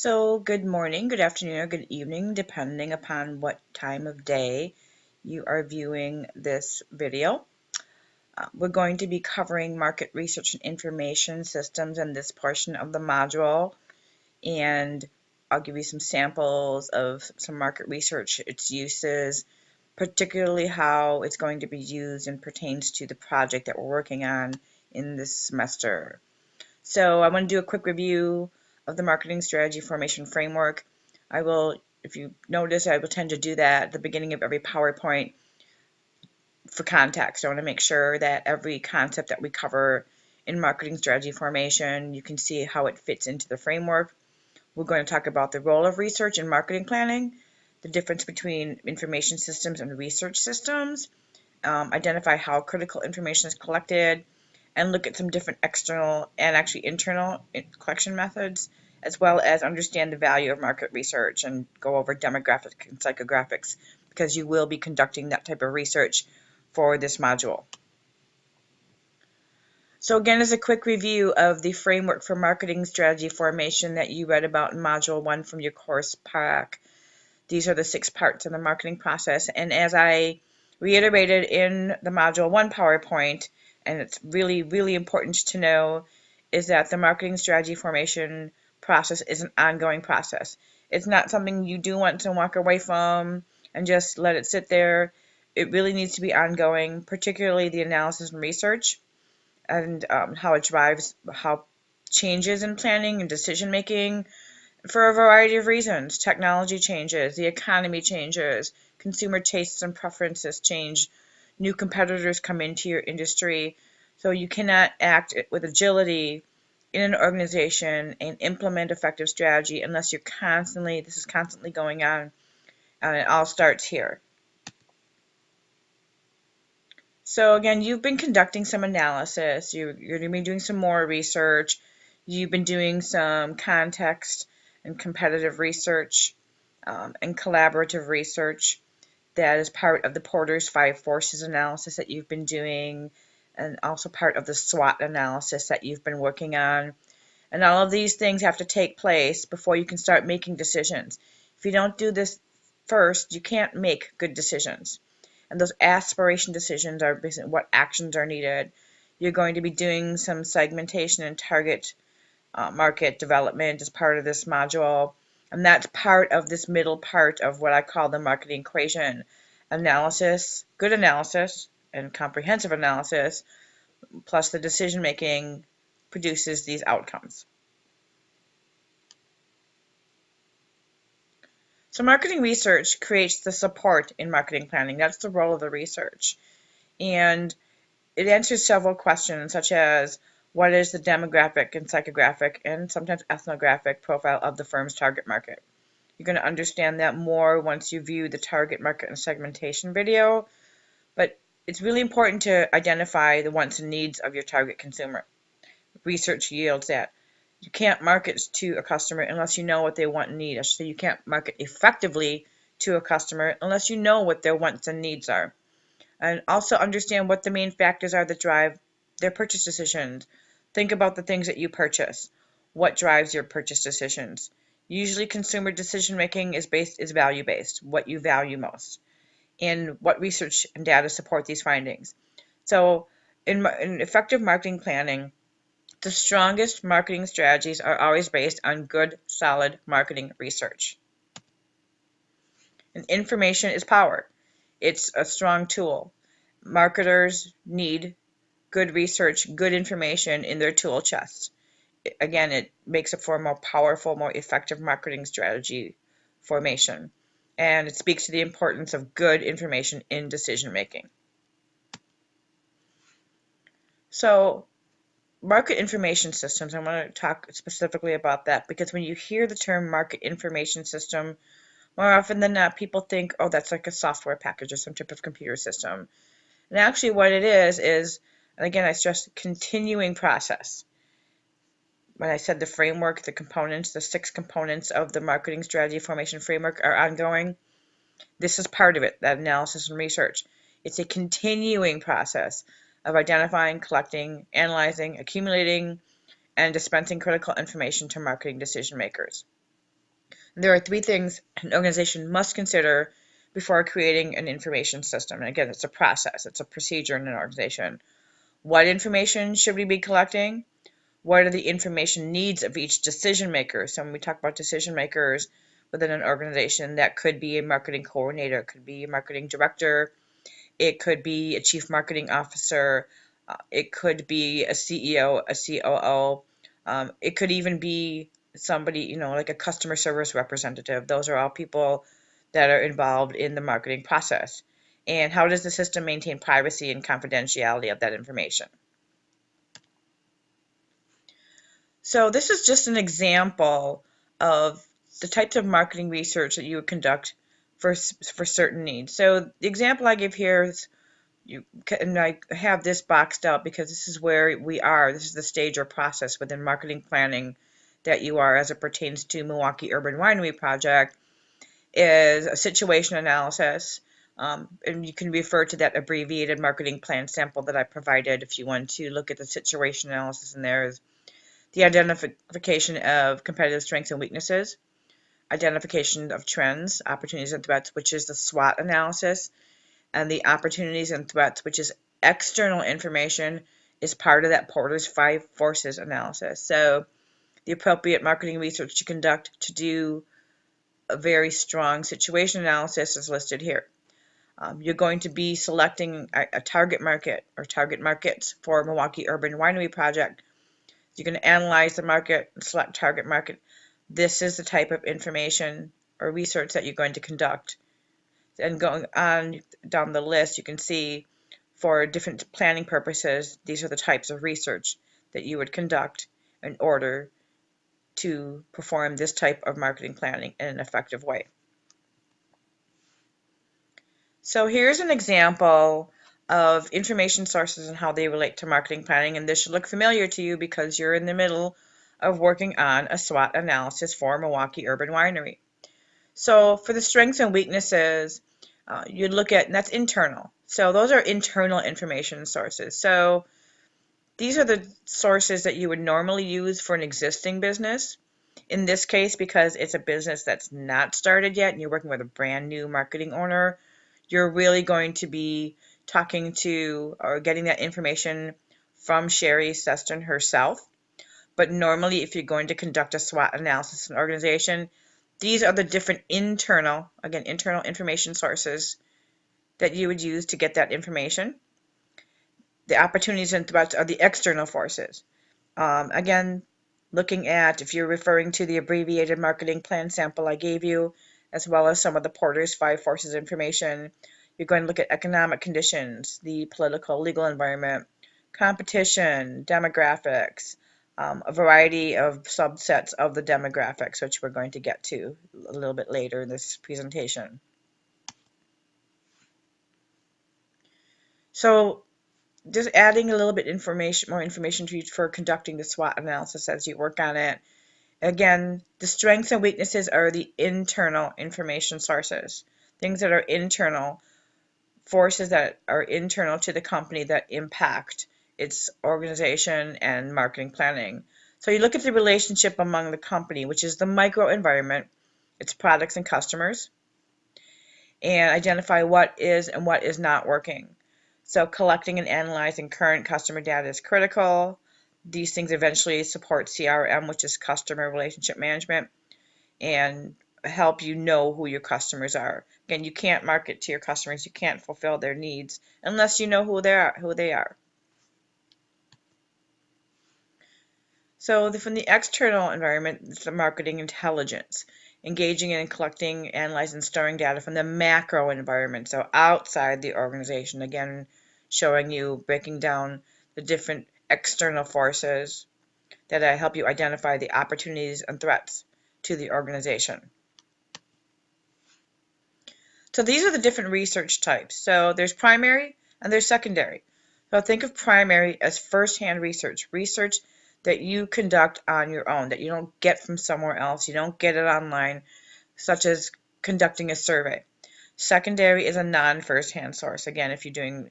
So, good morning, good afternoon, or good evening, depending upon what time of day you are viewing this video. We're going to be covering market research and information systems in this portion of the module, and I'll give you some samples of some market research, its uses, particularly how it's going to be used and pertains to the project that we're working on in this semester. So I want to do a quick review of the marketing strategy formation framework. I will, if you notice, I will tend to do that at the beginning of every PowerPoint for context. I want to make sure that every concept that we cover in marketing strategy formation, you can see how it fits into the framework. We're going to talk about the role of research in marketing planning, the difference between information systems and research systems, identify how critical information is collected, and look at some different external and actually internal collection methods, as well as understand the value of market research and go over demographics and psychographics, because you will be conducting that type of research for this module. So again, as a quick review of the framework for marketing strategy formation that you read about in Module 1 from your course pack. These are the 6 parts of the marketing process, and as I reiterated in the Module 1 PowerPoint, and it's really, really important to know, is that the marketing strategy formation process is an ongoing process. It's not something you do once and walk away from and just let it sit there. It really needs to be ongoing, particularly the analysis and research, and how it drives how changes in planning and decision making for a variety of reasons. Technology changes, the economy changes, consumer tastes and preferences change, new competitors come into your industry. So you cannot act with agility in an organization and implement effective strategy unless you're this is constantly going on, and it all starts here. So again, you've been conducting some analysis, you're going to be doing some more research, you've been doing some context and competitive research and collaborative research that is part of the Porter's 5 Forces analysis that you've been doing, and also part of the SWOT analysis that you've been working on. And all of these things have to take place before you can start making decisions. If you don't do this first, you can't make good decisions. And those aspiration decisions are basically what actions are needed. You're going to be doing some segmentation and target market development as part of this module, and that's part of this middle part of what I call the marketing equation. Analysis, good analysis, and comprehensive analysis, plus the decision making, produces these outcomes. So marketing research creates the support in marketing planning. That's the role of the research. And it answers several questions, such as what is the demographic and psychographic and sometimes ethnographic profile of the firm's target market. You're going to understand that more once you view the target market and segmentation video, but it's really important to identify the wants and needs of your target consumer. Research yields that. You can't market to a customer unless you know what they want and need. I should say you can't market effectively to a customer unless you know what their wants and needs are. And also understand what the main factors are that drive their purchase decisions. Think about the things that you purchase. What drives your purchase decisions? Usually consumer decision making is value based, what you value most, and what research and data support these findings. So in effective marketing planning, the strongest marketing strategies are always based on good, solid marketing research. And information is power. It's a strong tool. Marketers need good research, good information in their tool chest. Again, it makes it for a more powerful, more effective marketing strategy formation. And it speaks to the importance of good information in decision making. So market information systems, I want to talk specifically about that, because when you hear the term market information system, more often than not, people think, oh, that's like a software package or some type of computer system. And actually what it is, and again, I stress continuing process. When I said the framework, the components, the 6 components of the marketing strategy formation framework are ongoing, this is part of it, that analysis and research. It's a continuing process of identifying, collecting, analyzing, accumulating, and dispensing critical information to marketing decision makers. There are three things an organization must consider before creating an information system. And again, it's a process, it's a procedure in an organization. What information should we be collecting? What are the information needs of each decision maker? So when we talk about decision makers within an organization, that could be a marketing coordinator, it could be a marketing director, it could be a chief marketing officer, it could be a CEO, a COO, it could even be somebody, like a customer service representative. Those are all people that are involved in the marketing process. And how does the system maintain privacy and confidentiality of that information? So this is just an example of the types of marketing research that you would conduct for certain needs. So the example I give here is and I have this boxed out because this is where we are. This is the stage or process within marketing planning that you are as it pertains to Milwaukee Urban Winery Project is a situation analysis. And you can refer to that abbreviated marketing plan sample that I provided if you want to look at the situation analysis. And there is the identification of competitive strengths and weaknesses, identification of trends, opportunities and threats, which is the SWOT analysis, and the opportunities and threats, which is external information, is part of that Porter's 5 forces analysis. So the appropriate marketing research to conduct to do a very strong situation analysis is listed here. You're going to be selecting a target market or target markets for Milwaukee Urban Winery Project. You can analyze the market and select target market. This is the type of information or research that you're going to conduct. And going on down the list, you can see for different planning purposes, these are the types of research that you would conduct in order to perform this type of marketing planning in an effective way. So here's an example of information sources and how they relate to marketing planning, and this should look familiar to you because you're in the middle of working on a SWOT analysis for Milwaukee Urban Winery. So for the strengths and weaknesses, you'd look at, and that's internal. So those are internal information sources. So these are the sources that you would normally use for an existing business. In this case, because it's a business that's not started yet and you're working with a brand new marketing owner, you're really going to be talking to or getting that information from Sherry Seston herself. But normally, if you're going to conduct a SWOT analysis in an organization, these are the different internal information sources that you would use to get that information. The opportunities and threats are the external forces. Again, looking at, if you're referring to the abbreviated marketing plan sample I gave you, as well as some of the Porter's 5 forces information, you're going to look at economic conditions, the political, legal environment, competition, demographics, a variety of subsets of the demographics, which we're going to get to a little bit later in this presentation. So just adding a little bit more information to you for conducting the SWOT analysis as you work on it. Again, the strengths and weaknesses are the internal information sources, things that are internal, forces that are internal to the company that impact its organization and marketing planning. So you look at the relationship among the company, which is the microenvironment, its products and customers, and identify what is and what is not working. So collecting and analyzing current customer data is critical. These things eventually support CRM, which is customer relationship management, and help you know who your customers are. Again, you can't market to your customers, you can't fulfill their needs unless you know who they are. So from the external environment, it's the marketing intelligence, engaging in collecting, analyzing, storing data from the macro environment, so outside the organization, again, showing you, breaking down the different external forces that help you identify the opportunities and threats to the organization. So these are the different research types. So there's primary and there's secondary. So think of primary as first-hand research, research that you conduct on your own, that you don't get from somewhere else, you don't get it online, such as conducting a survey. Secondary is a non-first-hand source. Again, if you're doing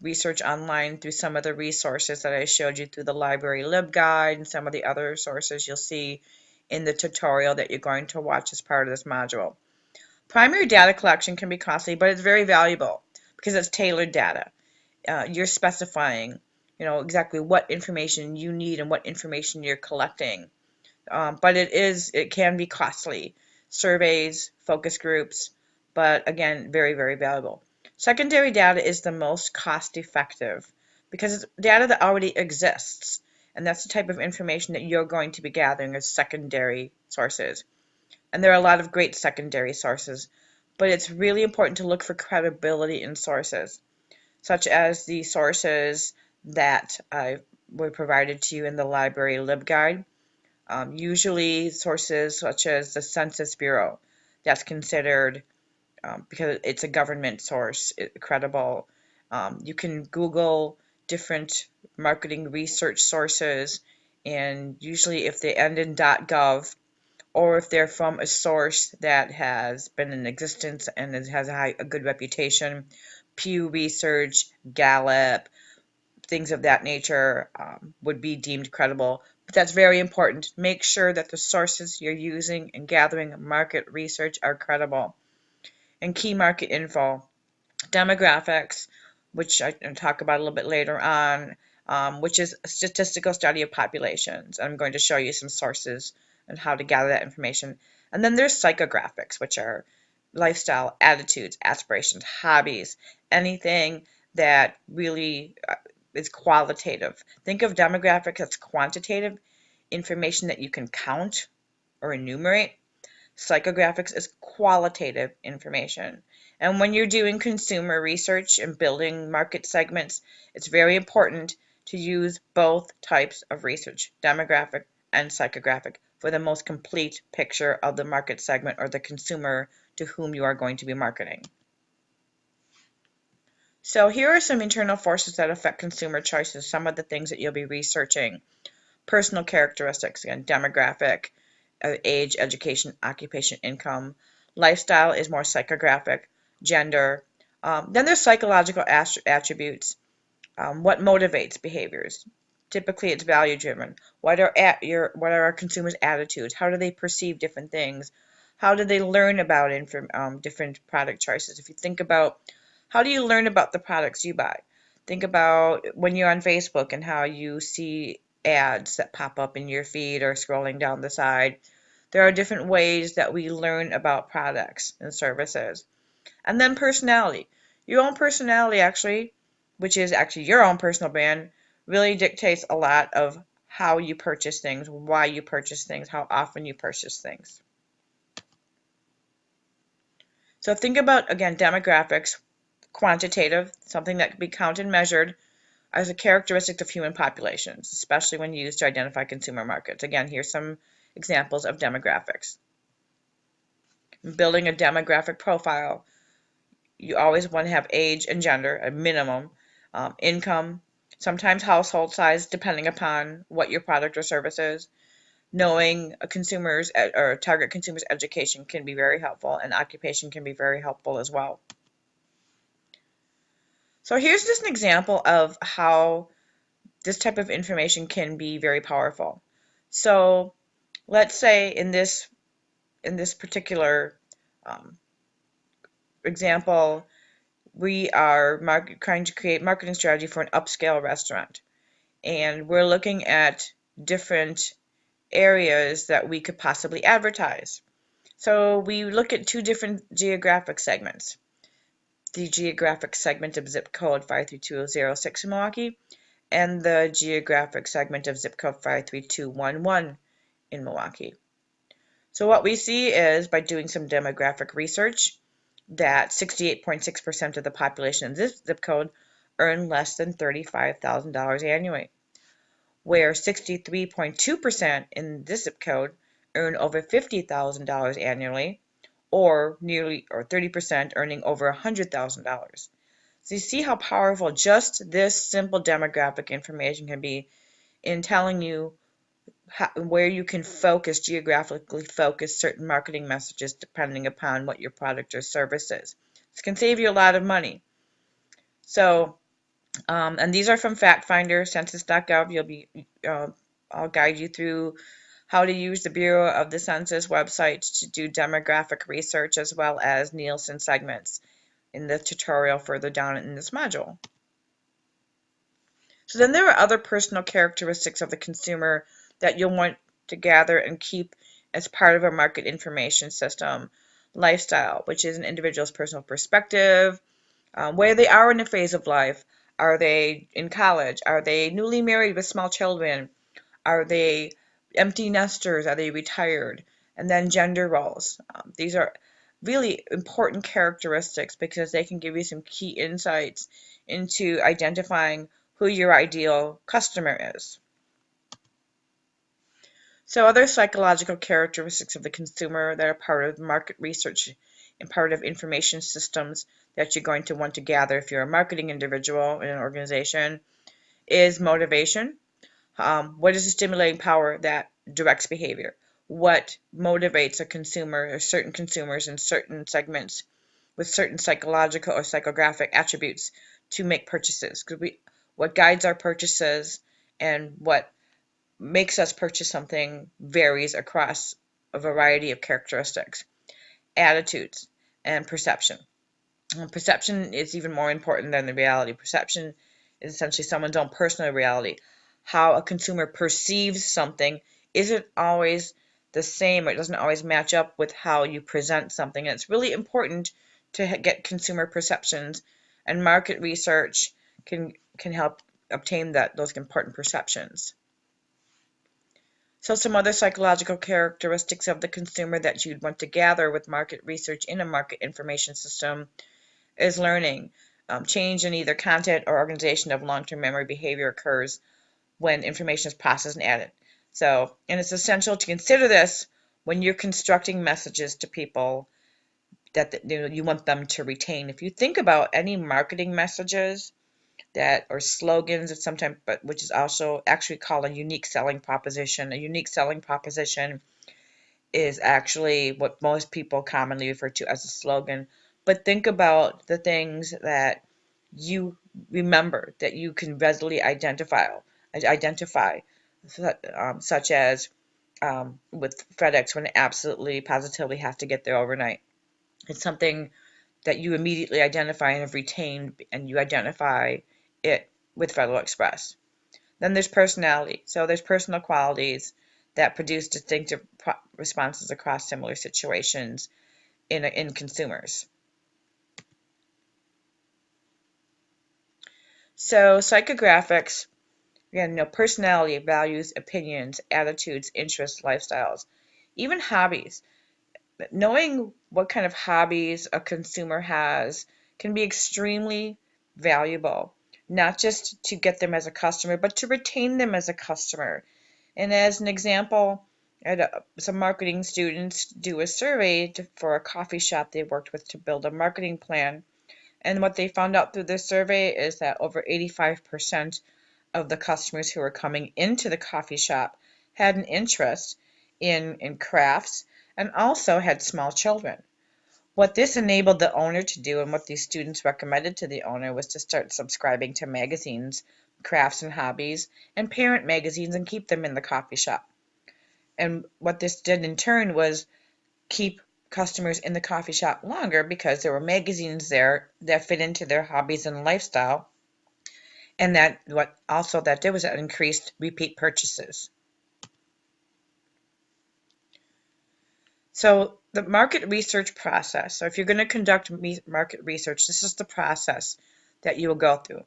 research online through some of the resources that I showed you through the library LibGuide and some of the other sources, you'll see in the tutorial that you're going to watch as part of this module. Primary data collection can be costly, but it's very valuable because it's tailored data. You're specifying, exactly what information you need and what information you're collecting. But it can be costly. Surveys, focus groups, but again, very, very valuable. Secondary data is the most cost effective because it's data that already exists. And that's the type of information that you're going to be gathering as secondary sources. And there are a lot of great secondary sources, but it's really important to look for credibility in sources, such as the sources that were provided to you in the library LibGuide. Usually sources such as the Census Bureau, that's considered, because it's a government source, credible. You can Google different marketing research sources, and usually if they end in .gov, or if they're from a source that has been in existence and it has a good reputation, Pew Research, Gallup, things of that nature would be deemed credible. But that's very important. Make sure that the sources you're using in gathering market research are credible. And key market info, demographics, which I can talk about a little bit later on, which is a statistical study of populations. I'm going to show you some sources and how to gather that information. And then there's psychographics, which are lifestyle, attitudes, aspirations, hobbies, anything that really is qualitative. Think of demographics as quantitative information that you can count or enumerate. Psychographics is qualitative information. And when you're doing consumer research and building market segments, it's very important to use both types of research, demographic and psychographic, for the most complete picture of the market segment or the consumer to whom you are going to be marketing. So here are some internal forces that affect consumer choices, some of the things that you'll be researching. Personal characteristics, again, demographic, age, education, occupation, income. Lifestyle is more psychographic, gender. Then there's psychological attributes. What motivates behaviors? Typically, it's value-driven. What are our consumers' attitudes? How do they perceive different things? How do they learn about different product choices? If you think about how do you learn about the products you buy? Think about when you're on Facebook and how you see ads that pop up in your feed or scrolling down the side. There are different ways that we learn about products and services. And then personality. Your own personality actually, which is actually your own personal brand, really dictates a lot of how you purchase things, why you purchase things, how often you purchase things. So think about, again, demographics, quantitative, something that can be counted and measured as a characteristic of human populations, especially when used to identify consumer markets. Again, here's some examples of demographics. Building a demographic profile, you always want to have age and gender, a minimum, income, sometimes household size, depending upon what your product or service is. Knowing a consumer's or target consumer's education can be very helpful, and occupation can be very helpful as well. So here's just an example of how this type of information can be very powerful. So let's say in this particular example, we are trying to create marketing strategy for an upscale restaurant, and we're looking at different areas that we could possibly advertise. So we look at two different geographic segments. The geographic segment of zip code 53206 in Milwaukee, and the geographic segment of zip code 53211 in Milwaukee. So what we see is, by doing some demographic research, that 68.6% of the population in this zip code earn less than $35,000 annually, where 63.2% in this zip code earn over $50,000 annually, or 30% earning over $100,000. So you see how powerful just this simple demographic information can be in telling you where you can geographically focus certain marketing messages depending upon what your product or service is. This can save you a lot of money. So, and these are from FactFinder, Census.gov. I'll guide you through how to use the Bureau of the Census website to do demographic research, as well as Nielsen segments in the tutorial further down in this module. So then there are other personal characteristics of the consumer that you'll want to gather and keep as part of a market information system. Lifestyle, which is an individual's personal perspective, where they are in a phase of life. Are they in college? Are they newly married with small children? Are they empty nesters? Are they retired? And then gender roles. These are really important characteristics because they can give you some key insights into identifying who your ideal customer is. So other psychological characteristics of the consumer that are part of market research and part of information systems that you're going to want to gather if you're a marketing individual in an organization is motivation. What is the stimulating power that directs behavior? What motivates a consumer or certain consumers in certain segments with certain psychological or psychographic attributes to make purchases? What guides our purchases and what makes us purchase something varies across a variety of characteristics, attitudes, and perception. Perception is even more important than the reality. Perception is essentially someone's own personal reality. How a consumer perceives something isn't always the same, or it doesn't always match up with how you present something. And it's really important to get consumer perceptions, and market research can help obtain those important perceptions. So some other psychological characteristics of the consumer that you'd want to gather with market research in a market information system is learning. Change in either content or organization of long-term memory behavior occurs when information is processed and added. And it's essential to consider this when you're constructing messages to people that you want them to retain. If you think about any marketing messages or slogans of some type, but which is also actually called a unique selling proposition. A unique selling proposition is actually what most people commonly refer to as a slogan. But think about the things that you remember, that you can readily identify, such as with FedEx, when it absolutely positively has to get there overnight. It's something that you immediately identify and have retained, and you identify it with Federal Express. Then there's personality. So there's personal qualities that produce distinctive responses across similar situations in consumers. So psychographics, again, personality, values, opinions, attitudes, interests, lifestyles, even hobbies. Knowing what kind of hobbies a consumer has can be extremely valuable, not just to get them as a customer, but to retain them as a customer. And as an example, some marketing students do a survey for a coffee shop they worked with to build a marketing plan. And what they found out through this survey is that over 85% of the customers who were coming into the coffee shop had an interest in crafts and also had small children. What this enabled the owner to do, and what these students recommended to the owner, was to start subscribing to magazines, Crafts and Hobbies, and parent magazines, and keep them in the coffee shop. And what this did in turn was keep customers in the coffee shop longer because there were magazines there that fit into their hobbies and lifestyle. And that what also that did was that increased repeat purchases. So the market research process. So if you're going to conduct market research, this is the process that you will go through.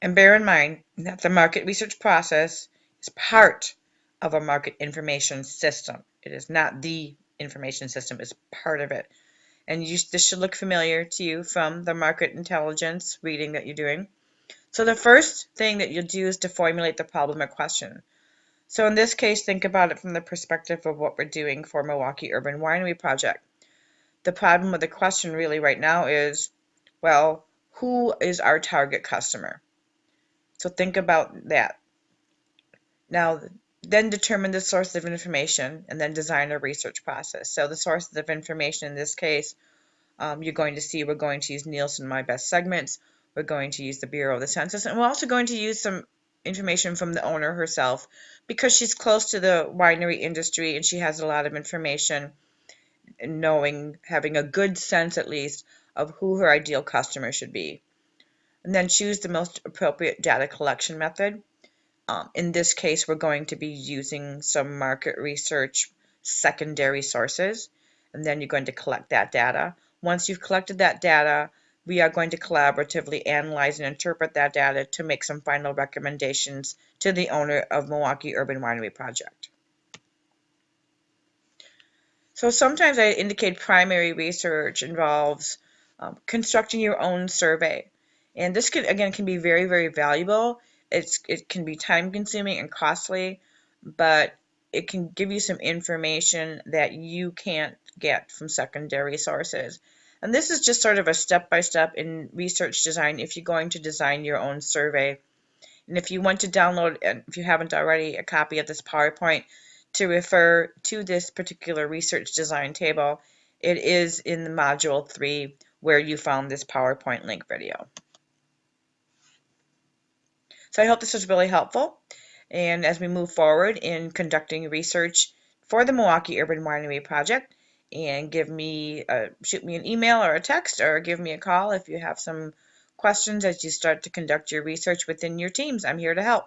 And bear in mind that the market research process is part of a market information system. It is not the information system, it's part of it. And this should look familiar to you from the market intelligence reading that you're doing. So the first thing that you'll do is to formulate the problem or question. So in this case, think about it from the perspective of what we're doing for Milwaukee Urban Winery Project. The problem with the question really right now is, well, who is our target customer? So think about that. Now, then determine the source of information and then design a research process. So the sources of information in this case, you're going to see we're going to use Nielsen My Best Segments. We're going to use the Bureau of the Census, and we're also going to use some information from the owner herself because she's close to the winery industry and she has a lot of information, knowing, having a good sense at least of who her ideal customer should be. And then choose the most appropriate data collection method. In this case, we're going to be using some market research secondary sources, and then you're going to collect that data. Once you've collected that data, we are going to collaboratively analyze and interpret that data to make some final recommendations to the owner of Milwaukee Urban Winery Project. So sometimes I indicate primary research involves constructing your own survey. And this can be very, very valuable. It can be time consuming and costly, but it can give you some information that you can't get from secondary sources. And this is just sort of a step-by-step in research design if you're going to design your own survey. And if you want to download, and if you haven't already, a copy of this PowerPoint to refer to this particular research design table, it is in the Module 3 where you found this PowerPoint link video. So I hope this was really helpful. And as we move forward in conducting research for the Milwaukee Urban Winery Project, and shoot me an email or a text or give me a call if you have some questions as you start to conduct your research within your teams. I'm here to help.